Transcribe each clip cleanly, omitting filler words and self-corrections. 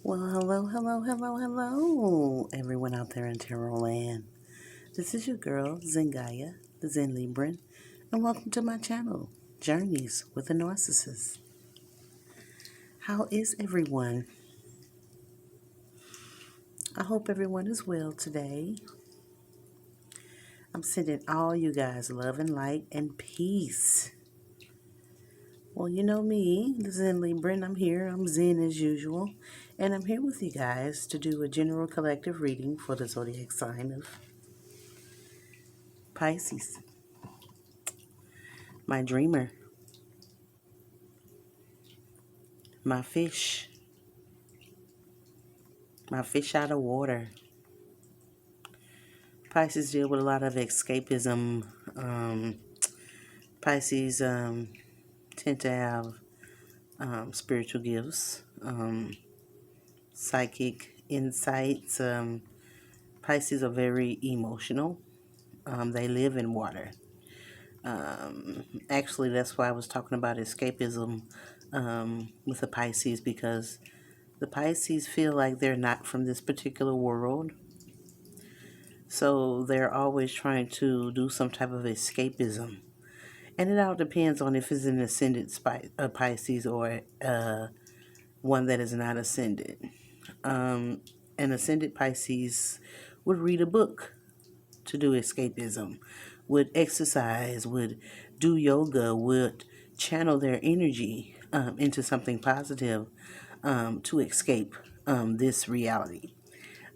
Well, hello, everyone out there in Tarot Land. This is your girl, Zengaya, the Zen Libran, and welcome to my channel, Journeys with a Narcissist. How is everyone? I hope everyone is well today. I'm sending all you guys love and light and peace. Well, you know me, the Zen Libran. I'm here. I'm Zen as usual. And I'm here with you guys to do a general collective reading for the zodiac sign of Pisces. My dreamer, my fish out of water. Pisces deal with a lot of escapism. Pisces tend to have spiritual gifts, psychic insights. Pisces are very emotional. They live in water. Actually, that's why I was talking about escapism with the Pisces, because the Pisces feel like they're not from this particular world. So they're always trying to do some type of escapism. And it all depends on if it's an ascendant Pisces or one that is not ascendant. An ascendant Pisces would read a book to do escapism, would exercise, would do yoga, would channel their energy into something positive to escape this reality.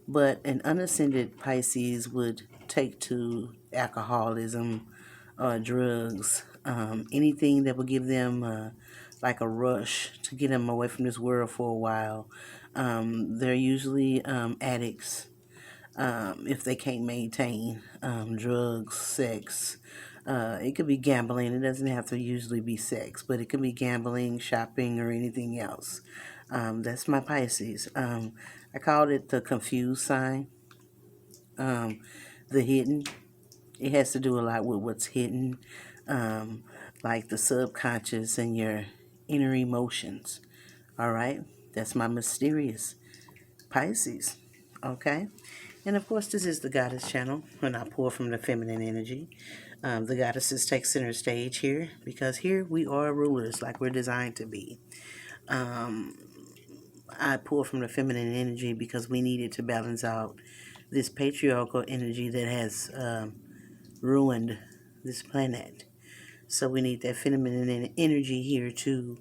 But an unascended Pisces would take to alcoholism, drugs, anything that would give them like a rush to get them away from this world for a while. They're usually addicts if they can't maintain drugs, sex. It could be gambling. It doesn't have to usually be sex, but it could be gambling, shopping, or anything else. That's my Pisces. I called it the confused sign, the hidden. It has to do a lot with what's hidden, like the subconscious and your inner emotions. All right? That's my mysterious Pisces. Okay? And of course, this is the Goddess channel, and I pour from the feminine energy. The goddesses take center stage here, because here we are rulers like we're designed to be. I pour from the feminine energy because we needed to balance out this patriarchal energy that has ruined this planet. So we need that feminine energy here to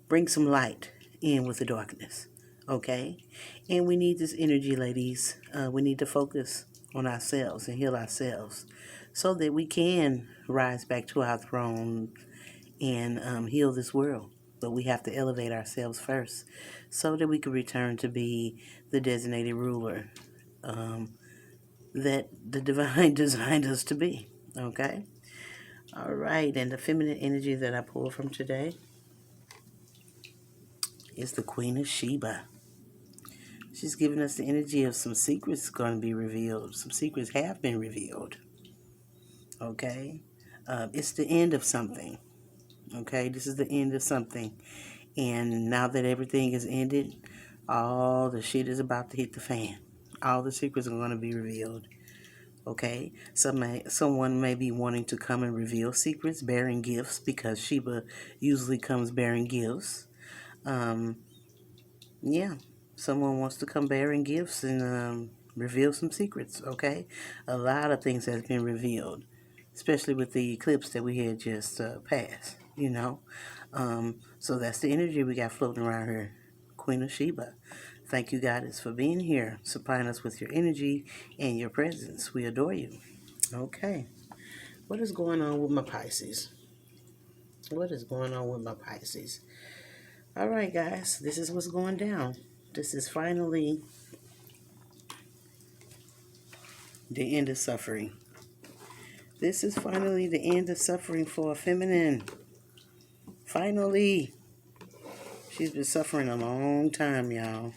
bring some light in with the darkness. Okay? And we need this energy, ladies. We need to focus on ourselves and heal ourselves so that we can rise back to our throne and heal this world. But we have to elevate ourselves first so that we can return to be the designated ruler that the divine designed us to be. Okay? All right. And the feminine energy that I pull from today is the Queen of Sheba. She's giving us the energy of some secrets going to be revealed. Some secrets have been revealed. Okay? It's the end of something. Okay? This is the end of something. And now that everything is ended, all the shit is about to hit the fan. All the secrets are going to be revealed. Okay? Someone may be wanting to come and reveal secrets, bearing gifts, because Sheba usually comes bearing gifts. Yeah. Someone wants to come bearing gifts and reveal some secrets, okay? A lot of things has been revealed, especially with the eclipse that we had just passed, you know? So that's the energy we got floating around here. Queen of Sheba. Thank you, Goddess, for being here, supplying us with your energy and your presence. We adore you. Okay. What is going on with my Pisces? What is going on with my Pisces? All right, guys, this is what's going down. This is finally the end of suffering. This is finally the end of suffering for a feminine. Finally. She's been suffering a long time, y'all.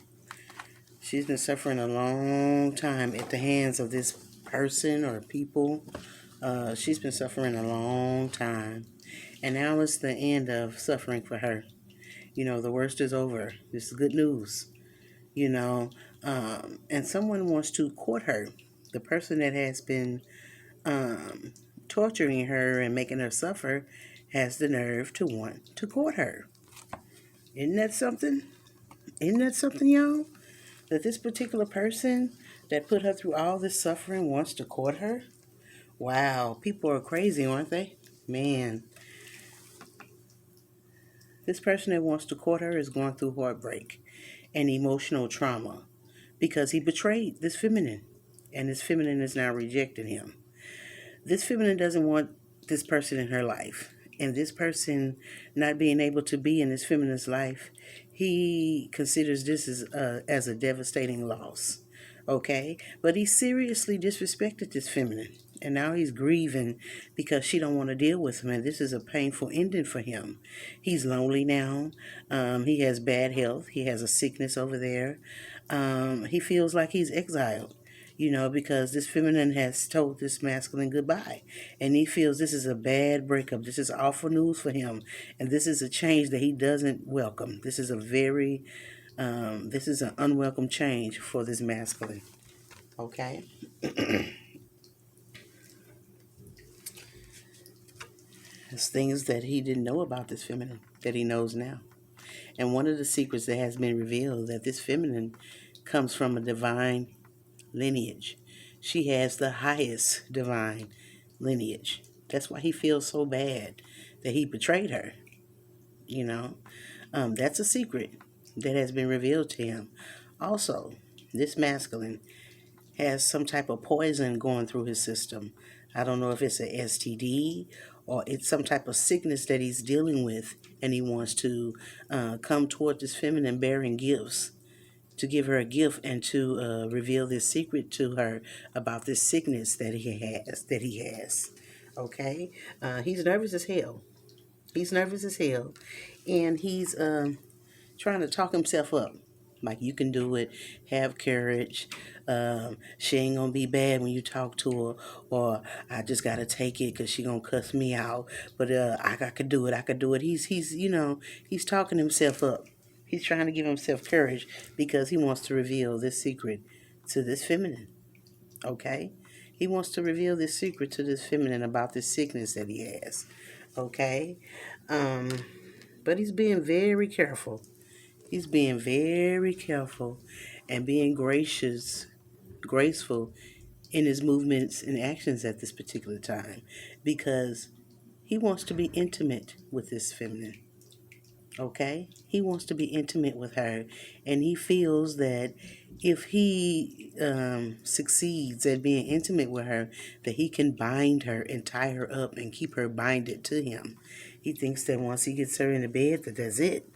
She's been suffering a long time at the hands of this person or people. She's been suffering a long time. And now it's the end of suffering for her. The worst is over. This is good news. you know, and someone wants to court her. The person that has been um, torturing her and making her suffer has the nerve to want to court her. Isn't that something? Isn't that something, y'all? That this particular person that put her through all this suffering wants to court her? Wow, people are crazy, aren't they? Man, this person that wants to court her is going through heartbreak and emotional trauma because he betrayed this feminine, and this feminine is now rejecting him. This feminine doesn't want this person in her life, and this person not being able to be in this feminine's life, he considers this as a devastating loss. Okay, but he seriously disrespected this feminine, and now he's grieving because she don't want to deal with him, and this is a painful ending for him. He's lonely now. He has bad health. He has a sickness over there. He feels like he's exiled, because this feminine has told this masculine goodbye. And he feels this is a bad breakup. This is awful news for him. And this is a change that he doesn't welcome. This is an unwelcome change for this masculine. Okay? There's things that he didn't know about this feminine that he knows now. And one of the secrets that has been revealed that this feminine comes from a divine lineage. She has the highest divine lineage. That's why he feels so bad that he betrayed her. You know, that's a secret that has been revealed to him. Also, this masculine has some type of poison going through his system. I don't know if it's a STD or it's some type of sickness that he's dealing with, and he wants to come toward this feminine bearing gifts, to give her a gift and to reveal this secret to her about this sickness that he has. Okay, he's nervous as hell. He's nervous as hell, and he's trying to talk himself up. Like, you can do it. Have courage. She ain't gonna be bad when you talk to her. Or I just gotta take it because she gonna cuss me out. But I could do it. I could do it. He's talking himself up. He's trying to give himself courage because he wants to reveal this secret to this feminine. Okay? He wants to reveal this secret to this feminine about this sickness that he has. Okay? Um, but he's being very careful. He's being very careful and being graceful in his movements and actions at this particular time because he wants to be intimate with this feminine. Okay? He wants to be intimate with her, and he feels that if he succeeds at being intimate with her, that he can bind her and tie her up and keep her binded to him. He thinks that once he gets her in the bed, that's it.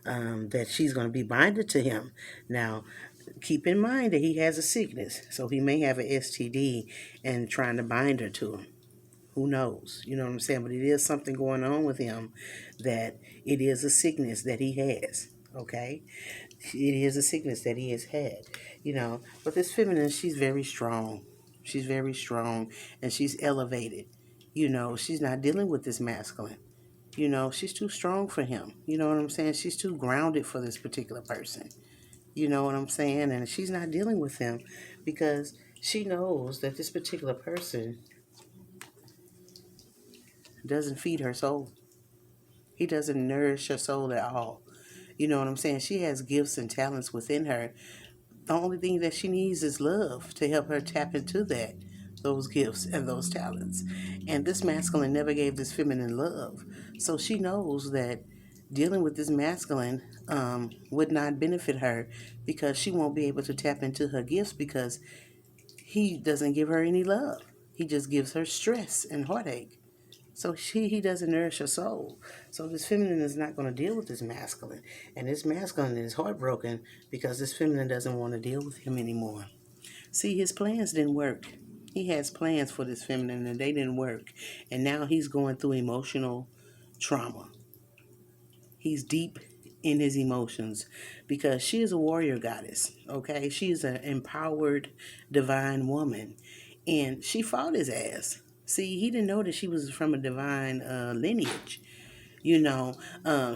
That she's going to be binded to him. Now, keep in mind that he has a sickness, so he may have an STD and trying to bind her to him. Who knows? You know what I'm saying? But it is something going on with him, that it is a sickness that he has. Okay? It is a sickness that he has had. But this feminine, she's very strong. She's very strong, and she's elevated. She's not dealing with this masculine. She's too strong for him. You know what I'm saying? She's too grounded for this particular person. You know what I'm saying? And she's not dealing with him because she knows that this particular person doesn't feed her soul. He doesn't nourish her soul at all. You know what I'm saying? She has gifts and talents within her. The only thing that she needs is love to help her tap into those gifts and those talents. And this masculine never gave this feminine love. So she knows that dealing with this masculine would not benefit her because she won't be able to tap into her gifts because he doesn't give her any love. He just gives her stress and heartache. So he doesn't nourish her soul. So this feminine is not going to deal with this masculine. And this masculine is heartbroken because this feminine doesn't want to deal with him anymore. See, his plans didn't work. He has plans for this feminine and they didn't work. And now he's going through emotional trauma. He's deep in his emotions because she is a warrior goddess. Okay? She is an empowered divine woman. And she fought his ass. See, he didn't know that she was from a divine lineage. You know,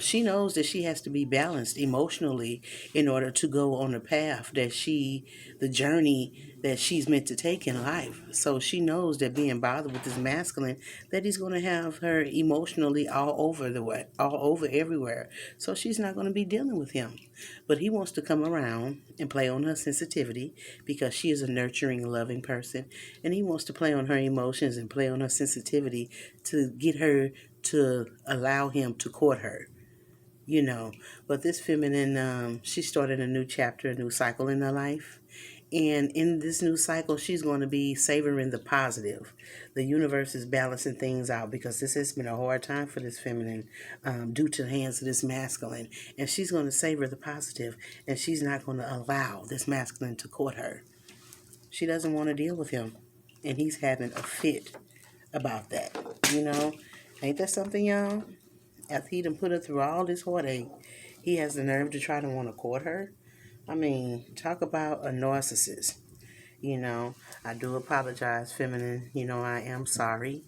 she knows that she has to be balanced emotionally in order to go on the path that the journey that she's meant to take in life. So she knows that being bothered with this masculine, that he's going to have her emotionally all over the way, all over everywhere. So she's not going to be dealing with him. But he wants to come around and play on her sensitivity because she is a nurturing, loving person. And he wants to play on her emotions and play on her sensitivity to get her to allow him to court her, you know. But this feminine, she started a new chapter, a new cycle in her life. And in this new cycle, she's going to be savoring the positive. The universe is balancing things out because this has been a hard time for this feminine due to the hands of this masculine. And she's going to savor the positive, and she's not going to allow this masculine to court her. She doesn't want to deal with him. And he's having a fit about that, you know. Ain't that something, y'all? After he done put her through all this heartache, he has the nerve to try to want to court her. I mean, talk about a narcissist. You know, I do apologize, feminine. You know, I am sorry.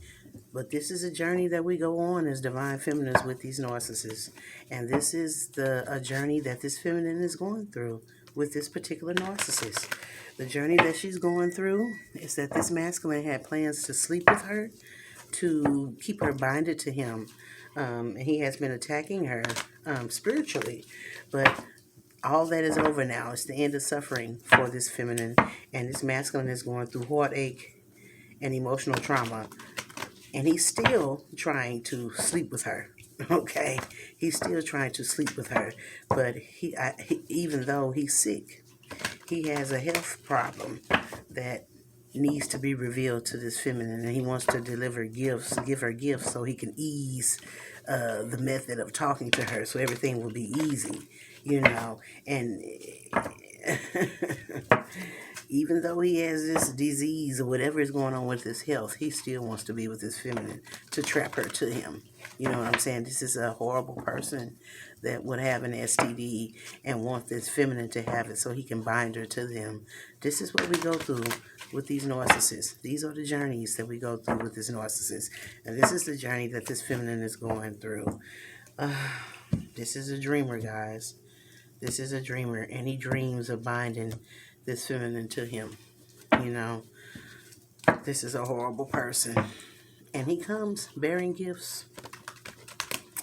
But this is a journey that we go on as divine feminines with these narcissists. And this is a journey that this feminine is going through with this particular narcissist. The journey that she's going through is that this masculine had plans to sleep with her, to keep her binded to him. He has been attacking her spiritually. But all that is over now. It's the end of suffering for this feminine. And this masculine is going through heartache and emotional trauma. And he's still trying to sleep with her. Okay? He's still trying to sleep with her. But even though he's sick, he has a health problem that needs to be revealed to this feminine, and he wants to deliver gifts, give her gifts so he can ease the method of talking to her so everything will be easy, you know. And even though he has this disease or whatever is going on with his health, he still wants to be with this feminine to trap her to him. You know what I'm saying? This is a horrible person that would have an STD and want this feminine to have it so he can bind her to them. This is what we go through with these narcissists. These are the journeys that we go through with this narcissist. And this is the journey that this feminine is going through. This is a dreamer, guys. This is a dreamer, and he dreams of binding this feminine to him. You know, this is a horrible person. And he comes bearing gifts.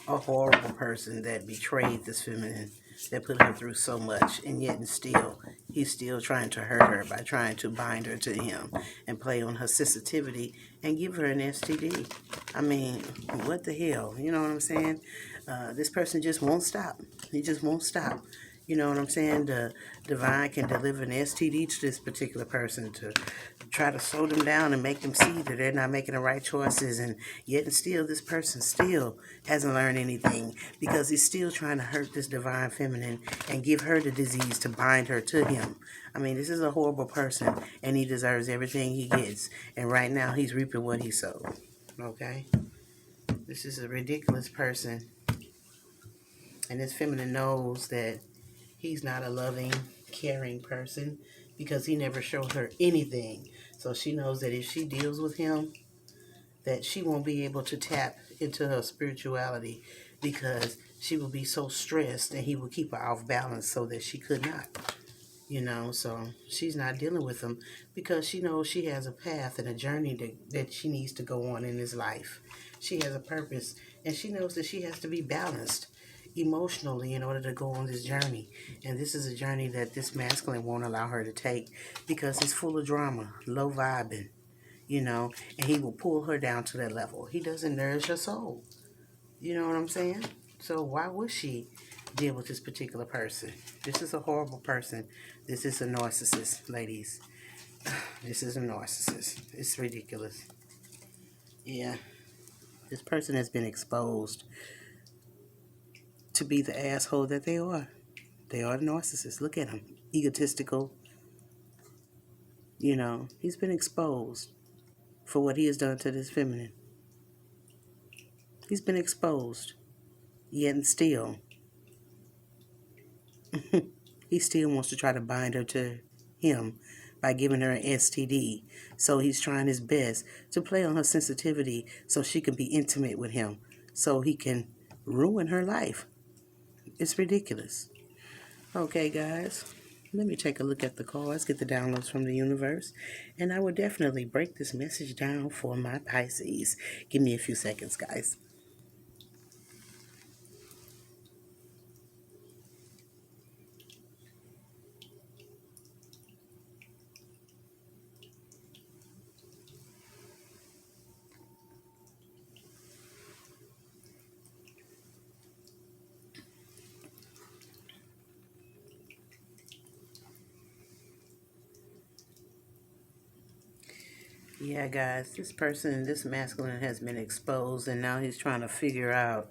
A horrible person that betrayed this feminine, that put her through so much, and yet and still, he's still trying to hurt her by trying to bind her to him and play on her sensitivity and give her an STD. I mean, what the hell? You know what I'm saying? This person just won't stop. He just won't stop. You know what I'm saying? The divine can deliver an STD to this particular person to try to slow them down and make them see that they're not making the right choices. And yet and still, this person still hasn't learned anything because he's still trying to hurt this divine feminine and give her the disease to bind her to him. I mean, this is a horrible person, and he deserves everything he gets. And right now, he's reaping what he sowed. Okay? This is a ridiculous person. And this feminine knows that he's not a loving, caring person because he never showed her anything. So she knows that if she deals with him, that she won't be able to tap into her spirituality because she will be so stressed and he will keep her off balance so that she could not. You know, so she's not dealing with him because she knows she has a path and a journey that she needs to go on in his life. She has a purpose, and she knows that she has to be balanced emotionally in order to go on this journey. And this is a journey that this masculine won't allow her to take because it's full of drama, low vibing, you know, and he will pull her down to that level. He doesn't nourish her soul. You know what I'm saying? So why would she deal with this particular person? This is a horrible person. This is a narcissist, ladies. This is a narcissist. It's ridiculous. Yeah. This person has been exposed to be the asshole that they are. They are the narcissists. Look at him. Egotistical. You know, he's been exposed for what he has done to this feminine. He's been exposed. Yet and still, he still wants to try to bind her to him by giving her an STD. So he's trying his best to play on her sensitivity so she can be intimate with him. So he can ruin her life. It's ridiculous. Okay, guys, let me take a look at the cards, get the downloads from the universe, and I will definitely break this message down for my Pisces. Give me a few seconds, guys. Yeah, guys, this person, this masculine has been exposed, and now he's trying to figure out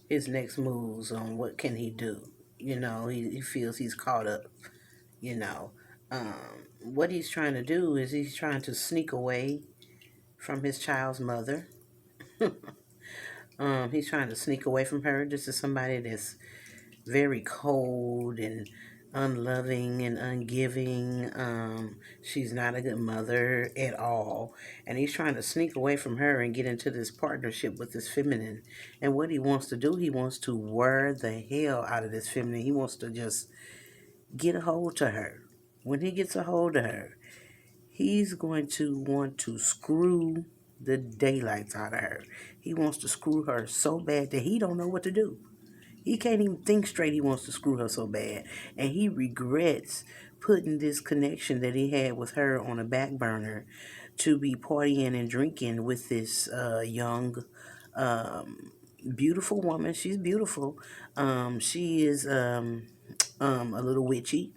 his next moves on what can he do. He feels he's caught up, you know. What he's trying to do is he's trying to sneak away from his child's mother. He's trying to sneak away from her. This is somebody that's very cold and unloving and ungiving. She's not a good mother at all. And he's trying to sneak away from her and get into this partnership with this feminine. And what he wants to do, he wants to wear the hell out of this feminine. He wants to just get a hold to her. When he gets a hold of her, he's going to want to screw the daylights out of her. He wants to screw her so bad that he don't know what to do. He can't even think straight. He wants to screw her so bad. And he regrets putting this connection that he had with her on a back burner to be partying and drinking with this young, beautiful woman. She's beautiful. She is a little witchy.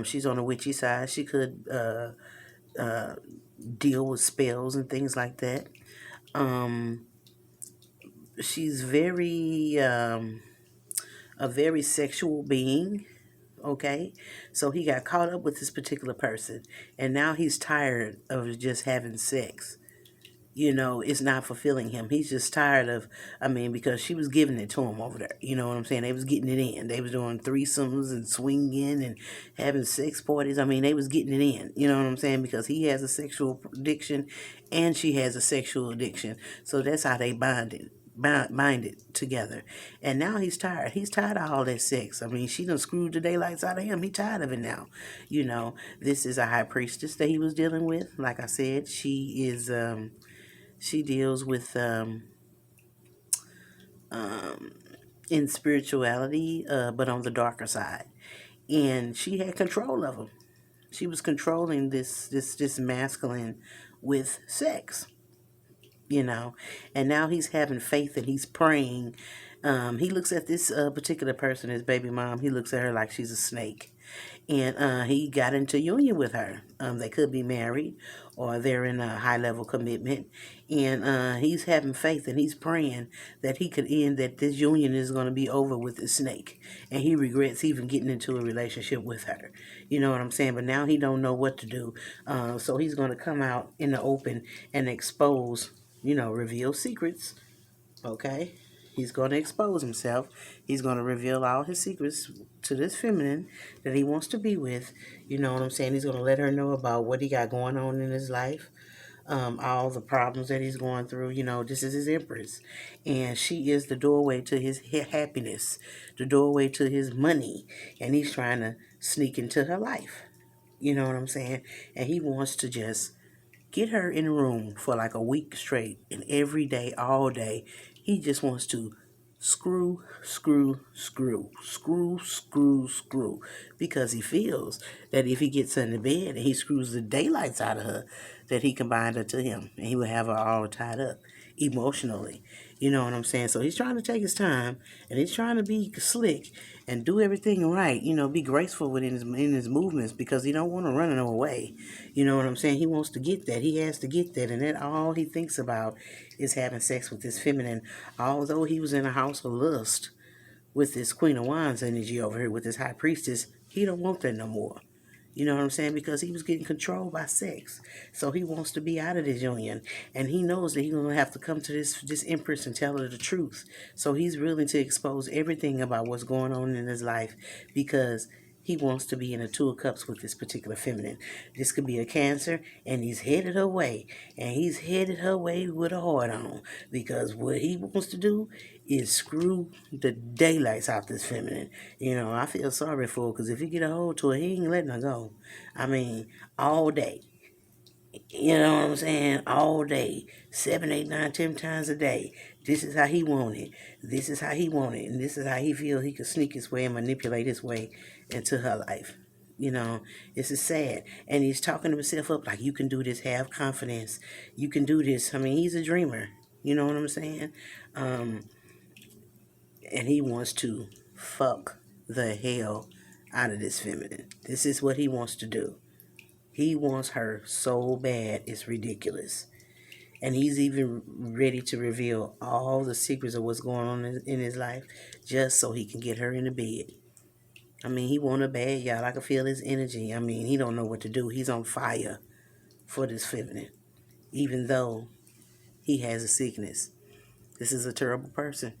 She's on the witchy side. She could deal with spells and things like that. Um, she's a very sexual being. Okay, so he got caught up with this particular person, and now he's tired of just having sex. It's not fulfilling him. He's just tired of, because she was giving it to him over there. You know what I'm saying? They was getting it in. They was doing threesomes and swinging and having sex parties. They was getting it in. You know what I'm saying? Because he has a sexual addiction and she has a sexual addiction. So that's how they binded together. And now he's tired. He's tired of all that sex. She done screwed the daylights out of him. He tired of it now. This is a high priestess that he was dealing with. Like I said, she deals with in spirituality, but on the darker side. And she had control of him. She was controlling this masculine with sex, And now he's having faith and he's praying. He looks at this particular person, his baby mom. He looks at her like she's a snake. And he got into union with her. They could be married or they're in a high level commitment. And he's having faith and he's praying that he could end, that this union is going to be over with the snake. And he regrets even getting into a relationship with her. You know what I'm saying? But now he don't know what to do. So he's going to come out in the open and expose, reveal secrets. Okay? He's going to expose himself. He's going to reveal all his secrets to this feminine that he wants to be with. You know what I'm saying? He's going to let her know about what he got going on in his life, all the problems that he's going through. This is his empress. And she is the doorway to his happiness, the doorway to his money. And he's trying to sneak into her life. You know what I'm saying? And he wants to just get her in a room for like a week straight, and every day, all day, he just wants to screw, screw, screw, screw, screw, screw, because he feels that if he gets in the bed and he screws the daylights out of her, that he can bind her to him and he will have her all tied up emotionally. You know what I'm saying? So he's trying to take his time and he's trying to be slick and do everything right. Be graceful within his movements because he don't want to run no away. You know what I'm saying? He wants to get that. He has to get that, and that all he thinks about is having sex with this feminine. Although he was in a house of lust with this Queen of Wands energy over here with this High Priestess, he don't want that no more. You know what I'm saying? Because he was getting controlled by sex. So he wants to be out of this union. And he knows that he's going to have to come to this empress and tell her the truth. So he's willing to expose everything about what's going on in his life because he wants to be in a two of cups with this particular feminine. This could be a Cancer, and he's headed her way. And he's headed her way with a heart on. Because what he wants to do is screw the daylights out this feminine. You know, I feel sorry for her, because if he get a hold to her, he ain't letting her go. I mean, all day. You know what I'm saying? All day. 7, 8, 9, 10 times a day. This is how he want it. This is how he want it. And this is how he feel he could sneak his way and manipulate his way into her life. You know, this is sad. And he's talking himself up like, you can do this. Have confidence. You can do this. I mean, he's a dreamer. You know what I'm saying? And he wants to fuck the hell out of this feminine. This is what he wants to do. He wants her so bad, it's ridiculous. And he's even ready to reveal all the secrets of what's going on in his life just so he can get her in the bed. I mean, he want her bad, y'all. I can feel his energy. I mean, he don't know what to do. He's on fire for this feminine, even though he has a sickness. This is a terrible person.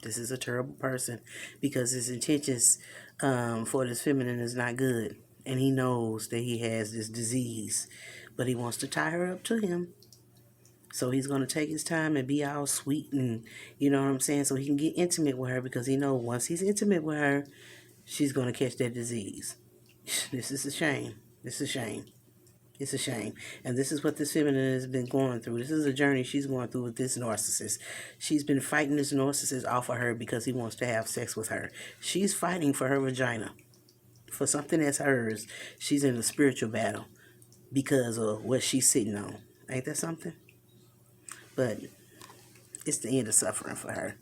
This is a terrible person because his intentions for this feminine is not good. And he knows that he has this disease, but he wants to tie her up to him. So he's going to take his time and be all sweet and, you know what I'm saying, so he can get intimate with her because he knows once he's intimate with her, she's going to catch that disease. This is a shame. This is a shame. It's a shame. And this is what this feminine has been going through. This is a journey she's going through with this narcissist. She's been fighting this narcissist off of her because he wants to have sex with her. She's fighting for her vagina. For something that's hers, she's in a spiritual battle because of what she's sitting on. Ain't that something? But it's the end of suffering for her.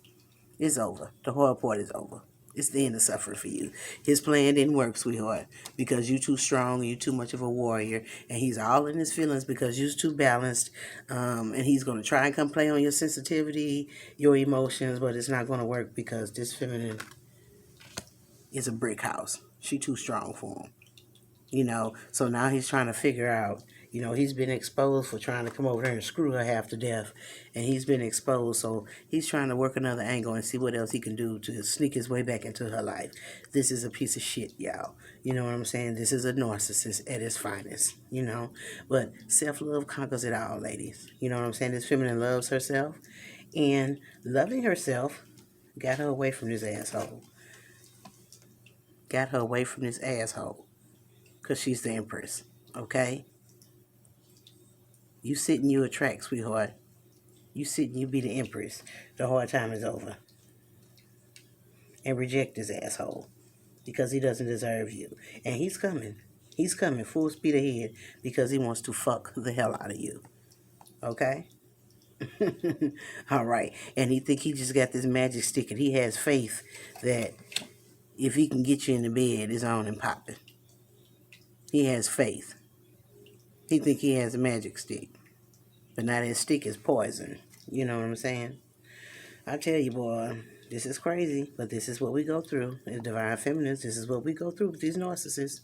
It's over. The hard part is over. It's the end of suffering for you. His plan didn't work, sweetheart, because you too strong, you too much of a warrior, and he's all in his feelings because you're too balanced, and he's going to try and come play on your sensitivity, your emotions, but it's not going to work because this feminine is a brick house. She too strong for him. You know, so now he's trying to figure out, you know, he's been exposed for trying to come over here and screw her half to death. And he's been exposed, so he's trying to work another angle and see what else he can do to sneak his way back into her life. This is a piece of shit, y'all. You know what I'm saying? This is a narcissist at its finest, you know. But self-love conquers it all, ladies. You know what I'm saying? This feminine loves herself. And loving herself got her away from this asshole. Got her away from this asshole. Because she's the empress, okay? You sit and you attract, sweetheart. You sit and you be the empress. The hard time is over. And reject this asshole. Because he doesn't deserve you. And he's coming. He's coming full speed ahead because he wants to fuck the hell out of you. Okay? All right. And he think he just got this magic stick and he has faith that if he can get you in the bed, it's on and popping. He has faith. He think he has a magic stick. But now that stick is poison. You know what I'm saying? I tell you, boy, this is crazy. But this is what we go through. As divine feminists, this is what we go through with these narcissists.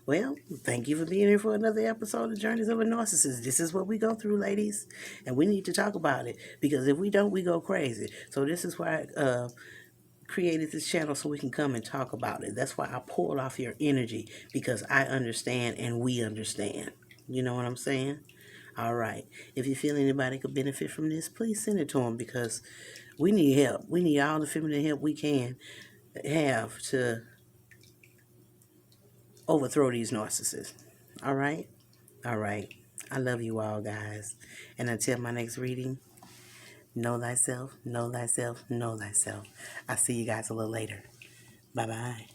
Well, thank you for being here for another episode of Journeys of a Narcissist. This is what we go through, ladies. And we need to talk about it. Because if we don't, we go crazy. So this is why I created this channel so we can come and talk about it. That's why I pulled off your energy. Because I understand and we understand. You know what I'm saying? All right. If you feel anybody could benefit from this, please send it to them because we need help. We need all the feminine help we can have to overthrow these narcissists. All right? All right. I love you all, guys. And until my next reading, know thyself, know thyself, know thyself. I'll see you guys a little later. Bye-bye.